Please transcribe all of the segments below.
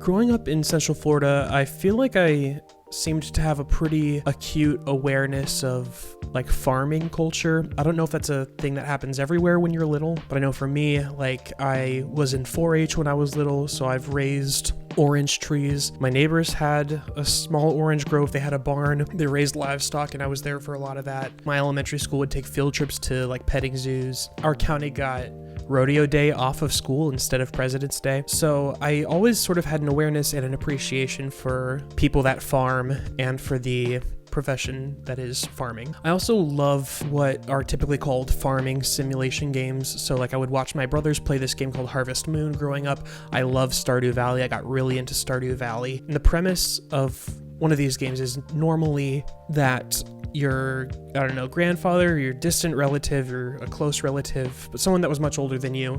Growing up in Central Florida, I feel like I seemed to have a pretty acute awareness of like farming culture. I don't know if that's a thing that happens everywhere when you're little, but I know for me, like I was in 4-H when I was little, so I've raised orange trees. My neighbors had a small orange grove. They had a barn. They raised livestock, and I was there for a lot of that. My elementary school would take field trips to like petting zoos. Our county got rodeo day off of school instead of President's Day. So I always sort of had an awareness and an appreciation for people that farm and for the profession that is farming. I also love what are typically called farming simulation games. So like I would watch my brothers play this game called Harvest Moon growing up. I love Stardew Valley. I got really into Stardew Valley. And the premise of one of these games is normally that your, I don't know, grandfather, your distant relative, or a close relative, but someone that was much older than you,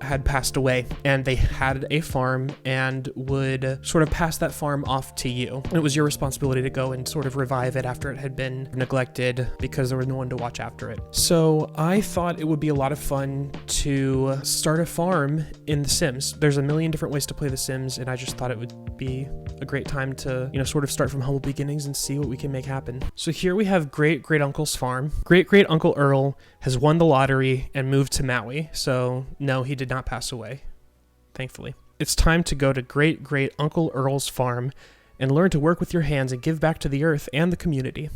had passed away, and they had a farm and would sort of pass that farm off to you. And it was your responsibility to go and sort of revive it after it had been neglected because there was no one to watch after it. So I thought it would be a lot of fun to start a farm in The Sims. There's a million different ways to play The Sims, and I just thought it would be a great time to, sort of start from humble beginnings and see what we can make happen. So here we have Great-Great-Uncle's farm. Great-Great-Uncle Earl has won the lottery and moved to Maui. So no, he did not pass away, thankfully. It's time to go to Great-Great-Uncle Earl's farm and learn to work with your hands and give back to the earth and the community.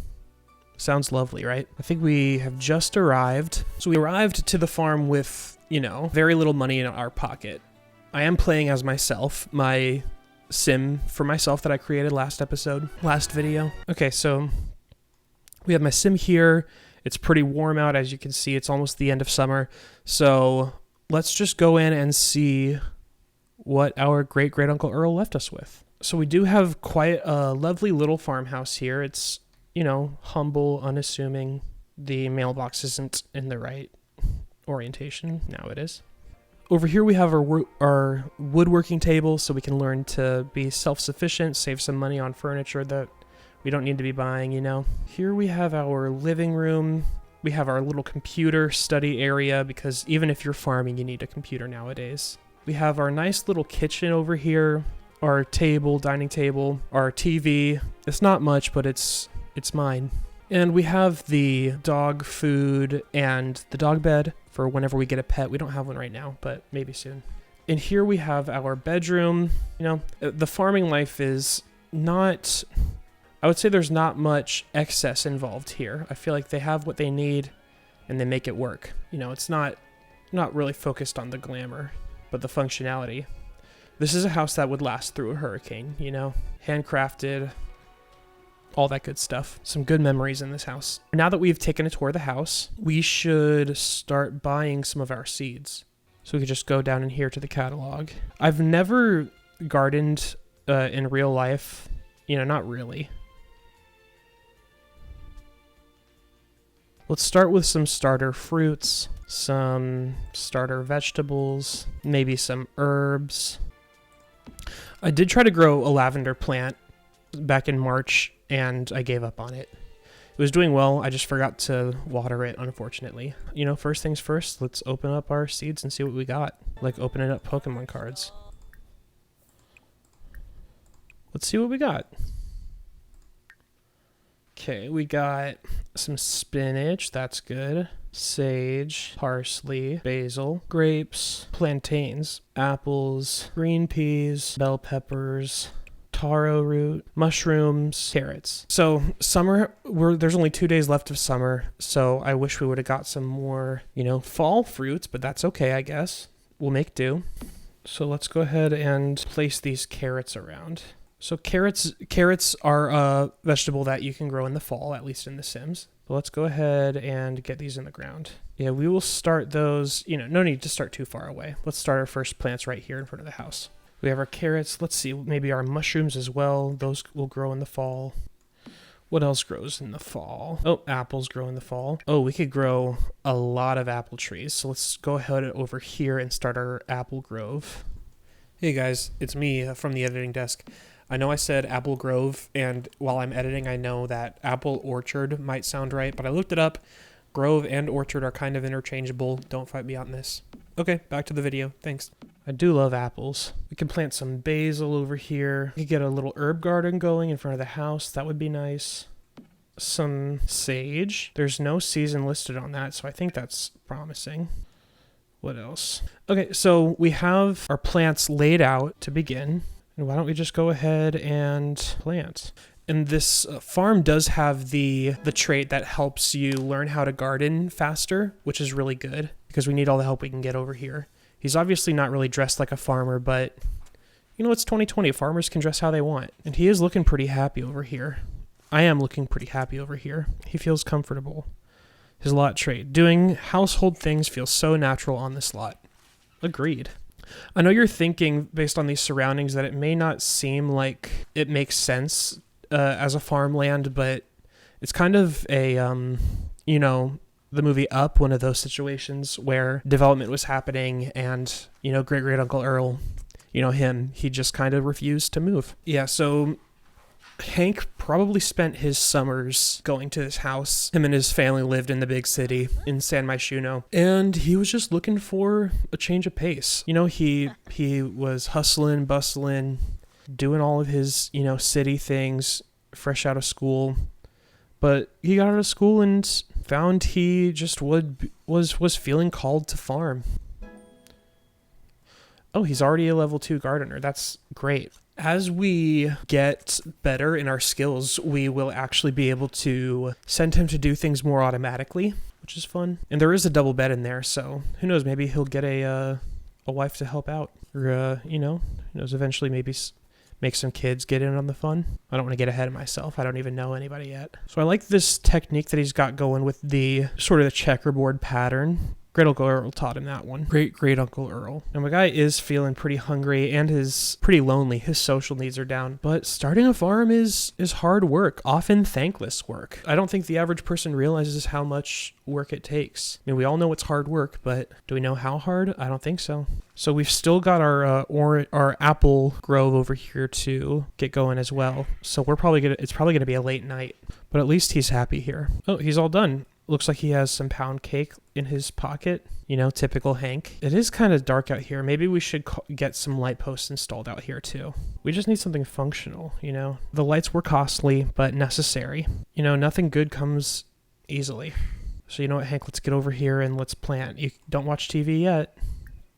Sounds lovely, right? I think we have just arrived. So we arrived to the farm with, very little money in our pocket. I am playing as myself, my sim for myself that I created last video. Okay, so we have my sim here. It's pretty warm out, as you can see. It's almost the end of summer. So let's just go in and see what our Great-Great-Uncle Earl left us with. So we do have quite a lovely little farmhouse here. It's, humble, unassuming. The mailbox isn't in the right orientation. Now it is. Over here we have our woodworking table, so we can learn to be self-sufficient, save some money on furniture that we don't need to be buying, Here we have our living room. We have our little computer study area, because even if you're farming, you need a computer nowadays. We have our nice little kitchen over here, our dining table, our TV. It's not much, but it's mine. And we have the dog food and the dog bed for whenever we get a pet. We don't have one right now, but maybe soon. And here we have our bedroom. The farming life is not, I would say there's not much excess involved here. I feel like they have what they need and they make it work. It's not really focused on the glamour, but the functionality. This is a house that would last through a hurricane, handcrafted, all that good stuff. Some good memories in this house. Now that we've taken a tour of the house, we should start buying some of our seeds. So we could just go down in here to the catalog. I've never gardened in real life. Not really. Let's start with some starter fruits, some starter vegetables, maybe some herbs. I did try to grow a lavender plant back in March, and I gave up on it. It was doing well, I just forgot to water it, unfortunately. First things first, let's open up our seeds and see what we got. Like opening up Pokemon cards. Let's see what we got. Okay, we got some spinach, that's good. Sage, parsley, basil, grapes, plantains, apples, green peas, bell peppers, taro root, mushrooms, carrots. So summer, there's only 2 days left of summer, so I wish we would have got some more, fall fruits, but that's okay, I guess. We'll make do. So let's go ahead and place these carrots around. So carrots are a vegetable that you can grow in the fall, at least in The Sims. So let's go ahead and get these in the ground. Yeah, we will start those, no need to start too far away. Let's start our first plants right here in front of the house. We have our carrots. Let's see, maybe our mushrooms as well. Those will grow in the fall. What else grows in the fall? Oh, apples grow in the fall. Oh, we could grow a lot of apple trees. So let's go ahead over here and start our apple grove. Hey guys, it's me from the editing desk. I know I said apple grove, and while I'm editing, I know that apple orchard might sound right, but I looked it up. Grove and orchard are kind of interchangeable. Don't fight me on this. Okay, back to the video. Thanks. I do love apples. We can plant some basil over here. We could get a little herb garden going in front of the house. That would be nice. Some sage. There's no season listed on that, so I think that's promising. What else? Okay, so we have our plants laid out to begin. And why don't we just go ahead and plant? And this farm does have the trait that helps you learn how to garden faster, which is really good because we need all the help we can get over here. He's obviously not really dressed like a farmer, but you know, it's 2020. Farmers can dress how they want. And he is looking pretty happy over here. I am looking pretty happy over here. He feels comfortable. His lot trait. Doing household things feels so natural on this lot. Agreed. I know you're thinking, based on these surroundings, that it may not seem like it makes sense as a farmland, but it's kind of a, you know, the movie Up, one of those situations where development was happening and, you know, great Uncle Earl, you know, he just kind of refused to move. Yeah, so Hank probably spent his summers going to this house. Him and his family lived in the big city in San Myshuno, and he was just looking for a change of pace. You know, he was hustling, bustling, doing all of his, you know, city things, fresh out of school. But he got out of school and found he just was feeling called to farm. Oh, he's already a level 2 gardener. That's great. As we get better in our skills, we will actually be able to send him to do things more automatically, which is fun. And there is a double bed in there, so who knows, maybe he'll get a wife to help out. Or, you know, who knows, eventually maybe make some kids get in on the fun. I don't want to get ahead of myself. I don't even know anybody yet. So I like this technique that he's got going with the sort of the checkerboard pattern. Great Uncle Earl taught him that one. Great Uncle Earl. And my guy is feeling pretty hungry and is pretty lonely. His social needs are down. But starting a farm is hard work, often thankless work. I don't think the average person realizes how much work it takes. I mean, we all know it's hard work, but do we know how hard? I don't think so. So we've still got our apple grove over here to get going as well. So it's probably gonna be a late night, but at least he's happy here. Oh, he's all done. Looks like he has some pound cake in his pocket. You know, typical Hank. It is kind of dark out here. Maybe we should get some light posts installed out here too. We just need something functional, you know. The lights were costly, but necessary. You know, nothing good comes easily. So you know what, Hank, let's get over here and let's plant. You don't watch TV yet.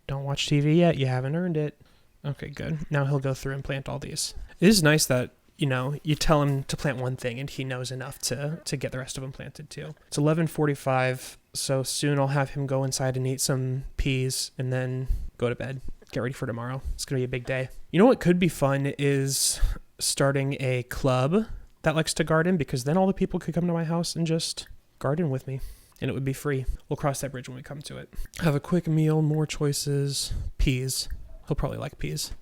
Don't watch TV yet. You haven't earned it. Okay, good. Now he'll go through and plant all these. It is nice that, you know, you tell him to plant one thing and he knows enough to get the rest of them planted too. It's 11:45, so soon I'll have him go inside and eat some peas and then go to bed. Get ready for tomorrow. It's going to be a big day. You know what could be fun is starting a club that likes to garden, because then all the people could come to my house and just garden with me. And it would be free. We'll cross that bridge when we come to it. Have a quick meal, more choices. Peas. He'll probably like peas.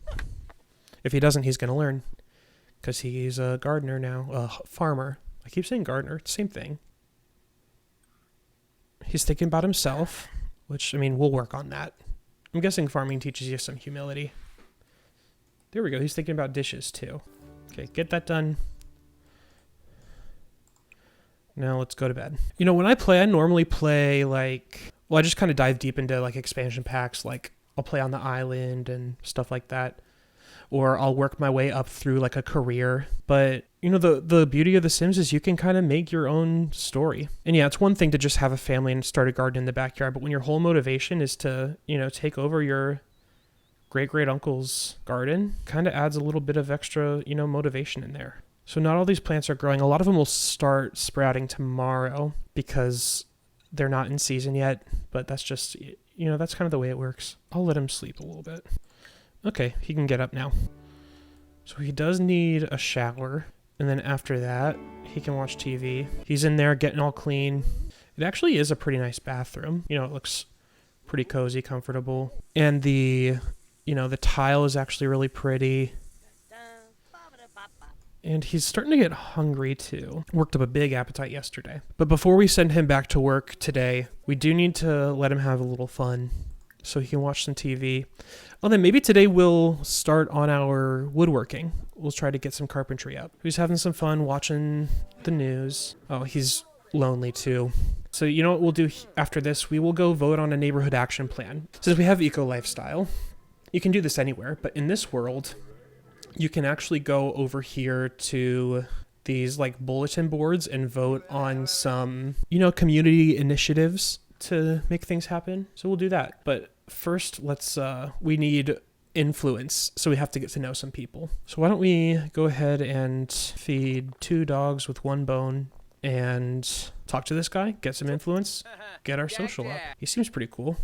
If he doesn't, he's going to learn. Because he's a gardener now, a farmer. I keep saying gardener, it's the same thing. He's thinking about himself, which, I mean, we'll work on that. I'm guessing farming teaches you some humility. There we go, he's thinking about dishes too. Okay, get that done. Now let's go to bed. You know, when I play, I normally play like, well, I just kind of dive deep into like expansion packs. Like I'll play on the island and stuff like that. Or I'll work my way up through like a career. But, you know, the beauty of The Sims is you can kind of make your own story. And yeah, it's one thing to just have a family and start a garden in the backyard. But when your whole motivation is to, you know, take over your great uncle's garden, kind of adds a little bit of extra, you know, motivation in there. So not all these plants are growing. A lot of them will start sprouting tomorrow because they're not in season yet. But that's just, you know, that's kind of the way it works. I'll let him sleep a little bit. Okay, he can get up now. So he does need a shower. And then after that, he can watch TV. He's in there getting all clean. It actually is a pretty nice bathroom. You know, it looks pretty cozy, comfortable. And the tile is actually really pretty. And he's starting to get hungry too. Worked up a big appetite yesterday. But before we send him back to work today, we do need to let him have a little fun so he can watch some TV. Oh, then maybe today we'll start on our woodworking. We'll try to get some carpentry up. He's having some fun watching the news. Oh, he's lonely too. So you know what we'll do after this? We will go vote on a neighborhood action plan. Since we have eco lifestyle, you can do this anywhere, but in this world, you can actually go over here to these like bulletin boards and vote on some, you know, community initiatives to make things happen. So we'll do that. But first, we need influence. So we have to get to know some people. So why don't we go ahead and feed 2 dogs with 1 bone and talk to this guy, get some influence, get our social up. He seems pretty cool.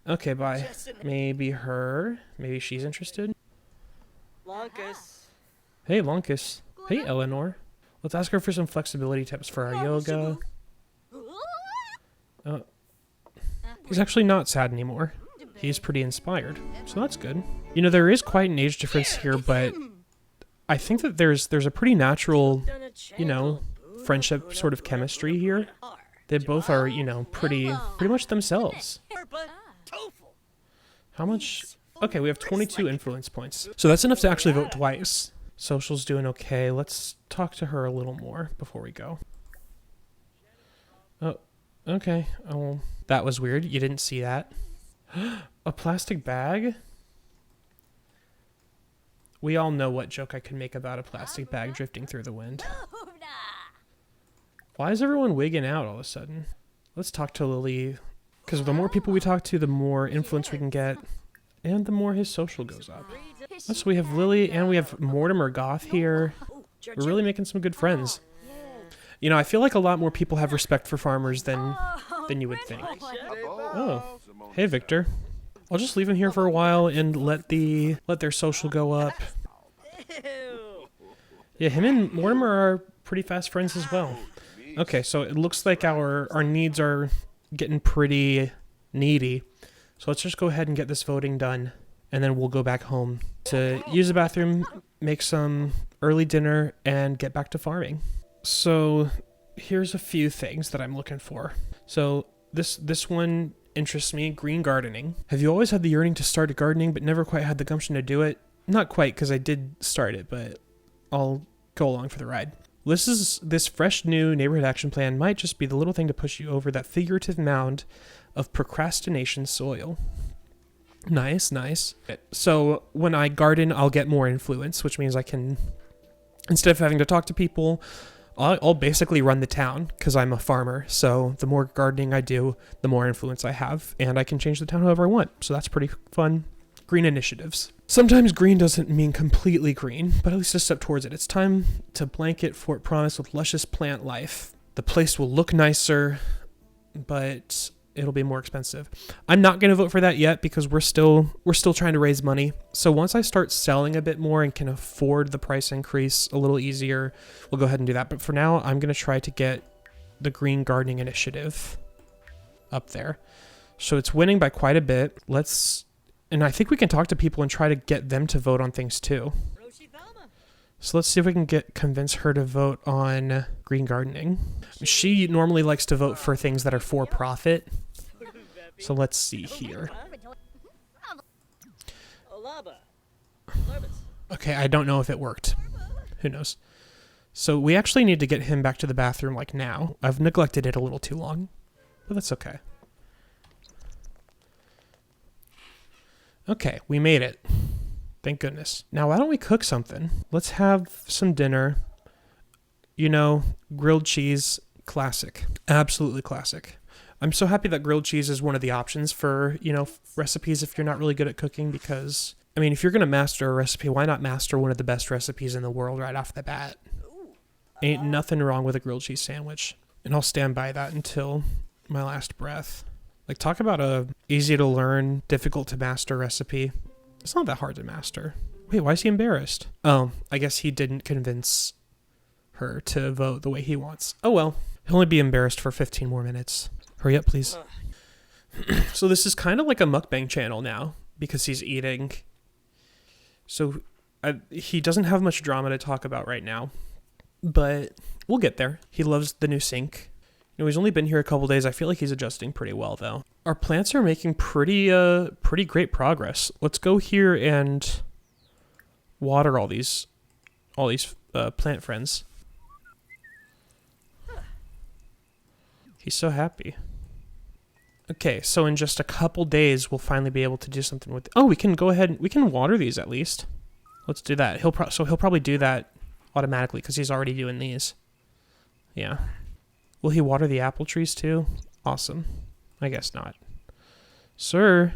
Okay, bye. Maybe her. Maybe she's interested. Hey, Lonkus. Hey, Eleanor. Let's ask her for some flexibility tips for our yoga. He's actually not sad anymore. He's pretty inspired, so that's good. You know, there is quite an age difference here, but I think that there's a pretty natural, you know, friendship sort of chemistry here. They both are, you know, pretty much themselves. How much? Okay, we have 22 influence points. So that's enough to actually vote twice. Social's doing okay. Let's talk to her a little more before we go. Oh, okay. Oh, that was weird. You didn't see that. A plastic bag? We all know what joke I could make about a plastic bag drifting through the wind. Why is everyone wigging out all of a sudden? Let's talk to Lily, because the more people we talk to, the more influence we can get, and the more his social goes up. So we have Lily, and we have Mortimer Goth here. We're really making some good friends. You know, I feel like a lot more people have respect for farmers than you would think. Oh, hey Victor. I'll just leave him here for a while and let their social go up. Yeah, him and Mortimer are pretty fast friends as well. Okay, so it looks like our needs are getting pretty needy. So let's just go ahead and get this voting done, and then we'll go back home to use the bathroom, make some early dinner, and get back to farming. So here's a few things that I'm looking for. So this one interests me, green gardening. Have you always had the yearning to start gardening but never quite had the gumption to do it? Not quite, because I did start it, but I'll go along for the ride. This fresh new neighborhood action plan might just be the little thing to push you over that figurative mound of procrastination soil. Nice, nice. So when I garden, I'll get more influence, which means I can, instead of having to talk to people, I'll basically run the town because I'm a farmer. So the more gardening I do, the more influence I have, and I can change the town however I want. So that's pretty fun. Green initiatives. Sometimes green doesn't mean completely green, but at least a step towards it. It's time to blanket Fort Promise with luscious plant life. The place will look nicer, but it'll be more expensive. I'm not going to vote for that yet because we're still trying to raise money. So once I start selling a bit more and can afford the price increase a little easier, we'll go ahead and do that. But for now, I'm going to try to get the green gardening initiative up there. So it's winning by quite a bit. And I think we can talk to people and try to get them to vote on things too. So let's see if we can convince her to vote on green gardening. She normally likes to vote for things that are for profit. So let's see here. Okay, I don't know if it worked. Who knows? So we actually need to get him back to the bathroom like now. I've neglected it a little too long, but that's okay. Okay, we made it. Thank goodness. Now, why don't we cook something? Let's have some dinner. You know, grilled cheese, classic. Absolutely classic. I'm so happy that grilled cheese is one of the options for, you know, recipes if you're not really good at cooking, because, I mean, if you're going to master a recipe, why not master one of the best recipes in the world right off the bat? Ain't nothing wrong with a grilled cheese sandwich. And I'll stand by that until my last breath. Like, talk about a easy to learn, difficult to master recipe. It's not that hard to master. Wait, why is he embarrassed? Oh, I guess he didn't convince her to vote the way he wants. Oh well, he'll only be embarrassed for 15 more minutes. Hurry up, please. So this is kind of like a mukbang channel now because he's eating. So he doesn't have much drama to talk about right now, but we'll get there. He loves the new sink. You know, he's only been here a couple days. I feel like he's adjusting pretty well, though. Our plants are making pretty great progress. Let's go here and water all these plant friends. He's so happy. Okay, so in just a couple days, we'll finally be able to do something with... Oh, we can go ahead and... We can water these at least. Let's do that. He'll probably do that automatically because he's already doing these. Yeah. Will he water the apple trees too? Awesome. I guess not. Sir,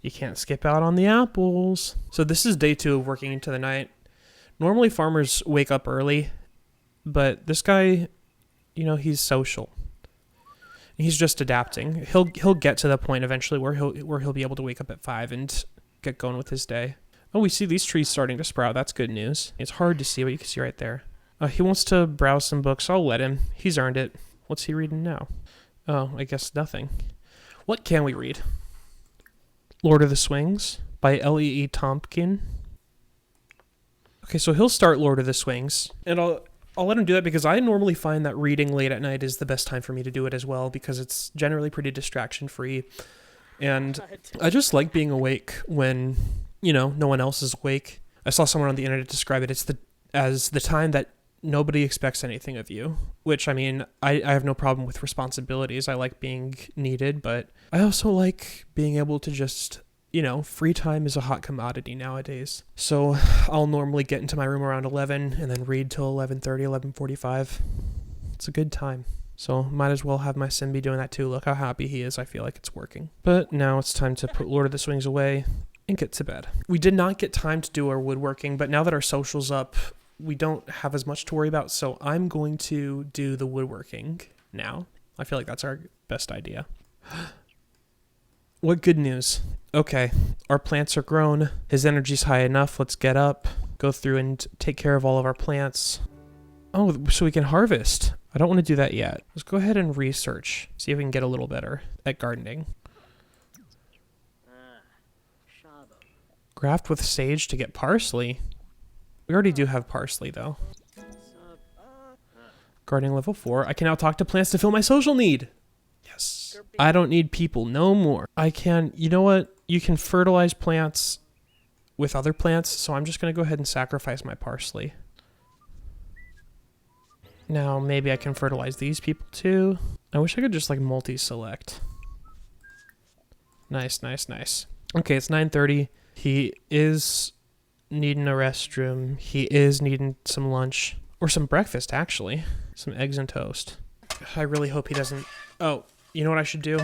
you can't skip out on the apples. So this is day 2 of working into the night. Normally farmers wake up early, but this guy, you know, he's social. He's just adapting. He'll get to the point eventually where he'll be able to wake up at 5 and get going with his day. Oh, we see these trees starting to sprout. That's good news. It's hard to see, but you can see right there. He wants to browse some books. I'll let him. He's earned it. What's he reading now? Oh, I guess nothing. What can we read? Lord of the Swings by L.E.E. Tompkin. Okay, so he'll start Lord of the Swings, and I'll let him do that because I normally find that reading late at night is the best time for me to do it as well because it's generally pretty distraction-free. And I just like being awake when, you know, no one else is awake. I saw someone on the internet describe it as the time that nobody expects anything of you, which, I mean, I have no problem with responsibilities. I like being needed, but I also like being able to just... You know, free time is a hot commodity nowadays. So I'll normally get into my room around 11 and then read till 11:30, 11:45. It's a good time. So might as well have my sim be doing that too. Look how happy he is. I feel like it's working. But now it's time to put Lord of the Swings away and get to bed. We did not get time to do our woodworking, but now that our social's up, we don't have as much to worry about. So I'm going to do the woodworking now. I feel like that's our best idea. What good news. Okay, our plants are grown. His energy's high enough. Let's get up, go through and take care of all of our plants. Oh, so we can harvest. I don't want to do that yet. Let's go ahead and research. See if we can get a little better at gardening. Graft with sage to get parsley. We already do have parsley though. Gardening level 4. I can now talk to plants to fill my social need. Yes. I don't need people no more. I can, you know what? You can fertilize plants with other plants, so I'm just going to go ahead and sacrifice my parsley. Now, maybe I can fertilize these people too. I wish I could just like multi-select. Nice, nice, nice. Okay, it's 9:30. He is needing a restroom. He is needing some lunch. Or some breakfast, actually. Some eggs and toast. I really hope he doesn't... Oh, you know what I should do?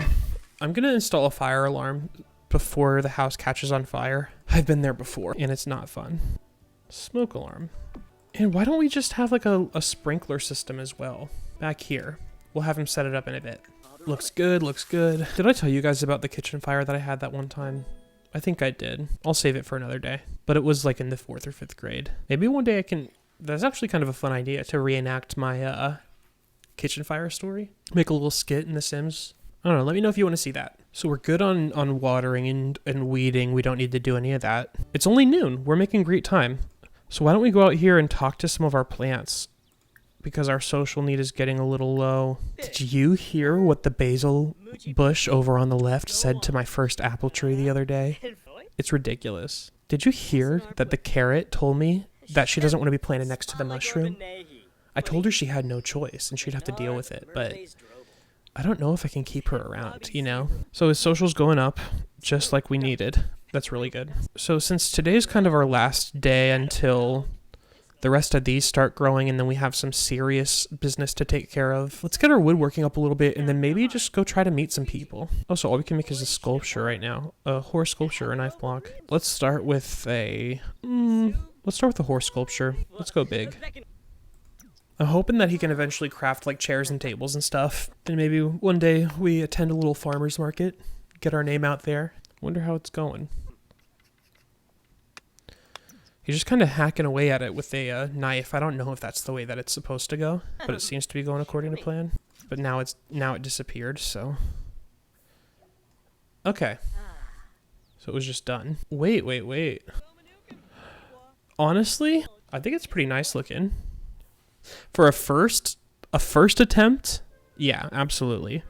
I'm going to install a fire alarm before the house catches on fire. I've been there before, and it's not fun. Smoke alarm. And why don't we just have like a sprinkler system as well? Back here. We'll have him set it up in a bit. Looks good, looks good. Did I tell you guys about the kitchen fire that I had that one time? I think I did. I'll save it for another day. But it was like in the 4th or 5th grade. Maybe one day I can... That's actually kind of a fun idea to reenact my kitchen fire story. Make a little skit in The Sims. I don't know, let me know if you want to see that. So we're good on watering and weeding. We don't need to do any of that. It's only noon. We're making great time. So why don't we go out here and talk to some of our plants? Because our social need is getting a little low. Did you hear what the basil bush over on the left said to my first apple tree the other day? It's ridiculous. Did you hear that the carrot told me that she doesn't want to be planted next to the mushroom? I told her she had no choice and she'd have to deal with it, but I don't know if I can keep her around, you know? So his social's going up, just like we needed. That's really good. So since today's kind of our last day until the rest of these start growing and then we have some serious business to take care of, let's get our woodworking up a little bit and then maybe just go try to meet some people. Oh, so all we can make is a sculpture right now. A horse sculpture, a knife block. Let's start with a... let's start with a horse sculpture. Let's go big. I'm hoping that he can eventually craft like chairs and tables and stuff. And maybe one day we attend a little farmer's market, get our name out there. Wonder how it's going. He's just kind of hacking away at it with a knife. I don't know if that's the way that it's supposed to go, but it seems to be going according to plan. But now it disappeared, so. Okay. So it was just done. Wait. Honestly, I think it's pretty nice looking. For a first attempt, yeah, absolutely.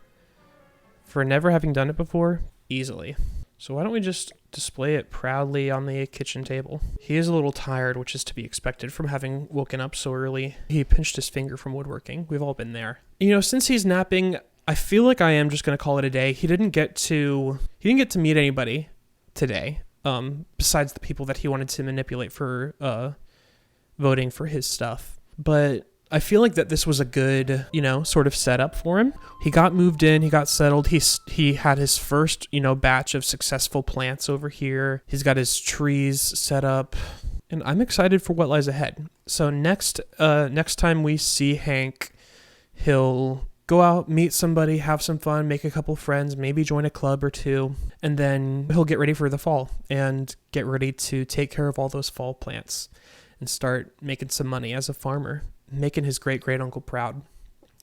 For never having done it before, easily. So why don't we just display it proudly on the kitchen table? He is a little tired, which is to be expected from having woken up so early. He pinched his finger from woodworking. We've all been there. You know, since he's napping, I feel like I am just going to call it a day. He didn't get to meet anybody today, besides the people that he wanted to manipulate for voting for his stuff. But I feel like that this was a good, sort of setup for him. He got moved in, he got settled. He had his first, batch of successful plants over here. He's got his trees set up, and I'm excited for what lies ahead. So next time we see Hank, he'll go out, meet somebody, have some fun, make a couple friends, maybe join a club or two, and then he'll get ready for the fall and get ready to take care of all those fall plants and start making some money as a farmer, making his great-great-uncle proud.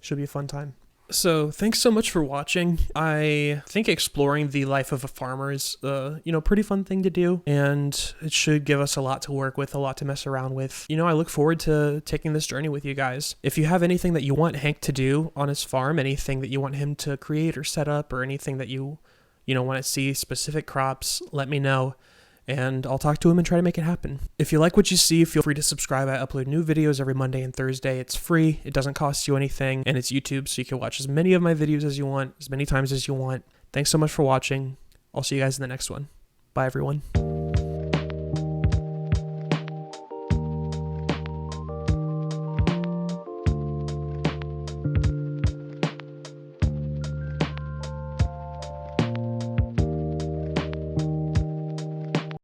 Should be a fun time. So thanks so much for watching. I think exploring the life of a farmer is pretty fun thing to do, and it should give us a lot to work with, a lot to mess around with. I look forward to taking this journey with you guys. If you have anything that you want Hank to do on his farm, anything that you want him to create or set up, or anything that you want to see, specific crops, let me know, and I'll talk to him and try to make it happen. If you like what you see, feel free to subscribe. I upload new videos every Monday and Thursday. It's free, it doesn't cost you anything, and it's YouTube, so you can watch as many of my videos as you want, as many times as you want. Thanks so much for watching. I'll see you guys in the next one. Bye, everyone.